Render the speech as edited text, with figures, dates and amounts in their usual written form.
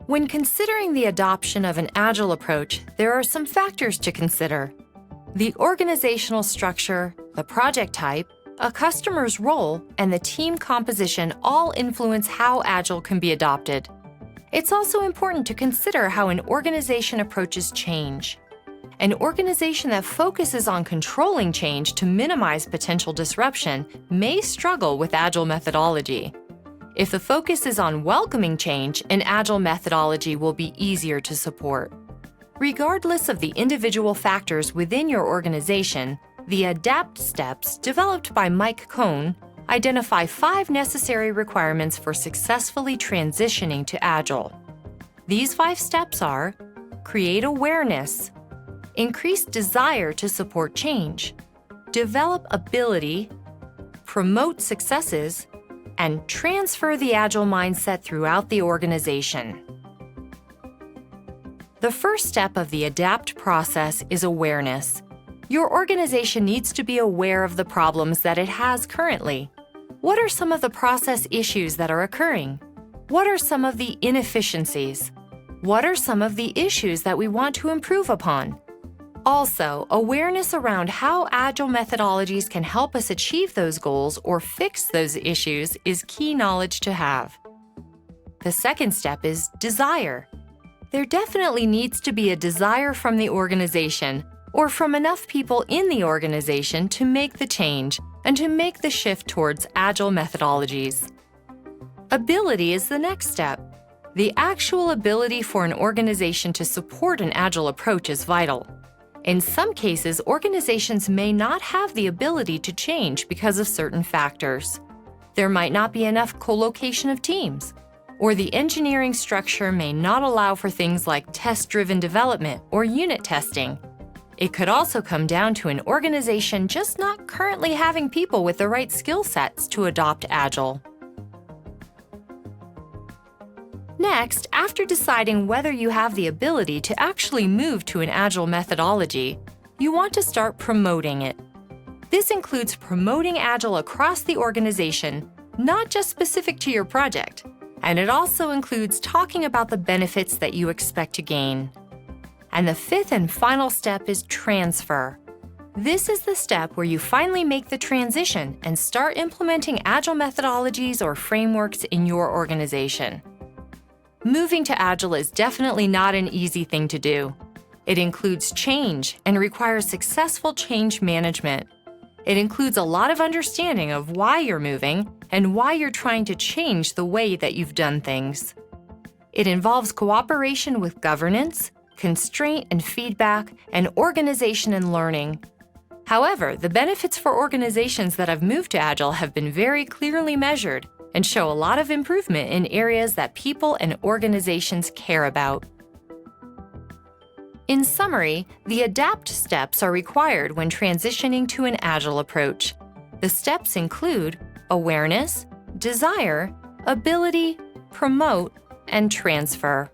When considering the adoption of an Agile approach, there are some factors to consider. The organizational structure, the project type, a customer's role, and the team composition all influence how Agile can be adopted. It's also important to consider how an organization approaches change. An organization that focuses on controlling change to minimize potential disruption may struggle with Agile methodology. If the focus is on welcoming change, an Agile methodology will be easier to support. Regardless of the individual factors within your organization, the ADAPT steps developed by Mike Cohn identify 5 necessary requirements for successfully transitioning to Agile. These 5 steps are: create awareness, increase desire to support change, develop ability, promote successes, and transfer the Agile mindset throughout the organization. The first step of the ADAPT process is awareness. Your organization needs to be aware of the problems that it has currently. What are some of the process issues that are occurring? What are some of the inefficiencies? What are some of the issues that we want to improve upon? Also, awareness around how Agile methodologies can help us achieve those goals or fix those issues is key knowledge to have. The second step is desire. There definitely needs to be a desire from the organization or from enough people in the organization to make the change and to make the shift towards Agile methodologies. Ability is the next step. The actual ability for an organization to support an Agile approach is vital. In some cases, organizations may not have the ability to change because of certain factors. There might not be enough co-location of teams, or the engineering structure may not allow for things like test-driven development or unit testing. It could also come down to an organization just not currently having people with the right skill sets to adopt Agile. Next, after deciding whether you have the ability to actually move to an Agile methodology, you want to start promoting it. This includes promoting Agile across the organization, not just specific to your project, and it also includes talking about the benefits that you expect to gain. And the 5th and final step is transfer. This is the step where you finally make the transition and start implementing Agile methodologies or frameworks in your organization. Moving to Agile is definitely not an easy thing to do. It includes change and requires successful change management. It includes a lot of understanding of why you're moving and why you're trying to change the way that you've done things. It involves cooperation with governance, constraint and feedback, and organization and learning. However, the benefits for organizations that have moved to Agile have been very clearly measured and show a lot of improvement in areas that people and organizations care about. In summary, the ADAPT steps are required when transitioning to an Agile approach. The steps include awareness, desire, ability, promote, and transfer.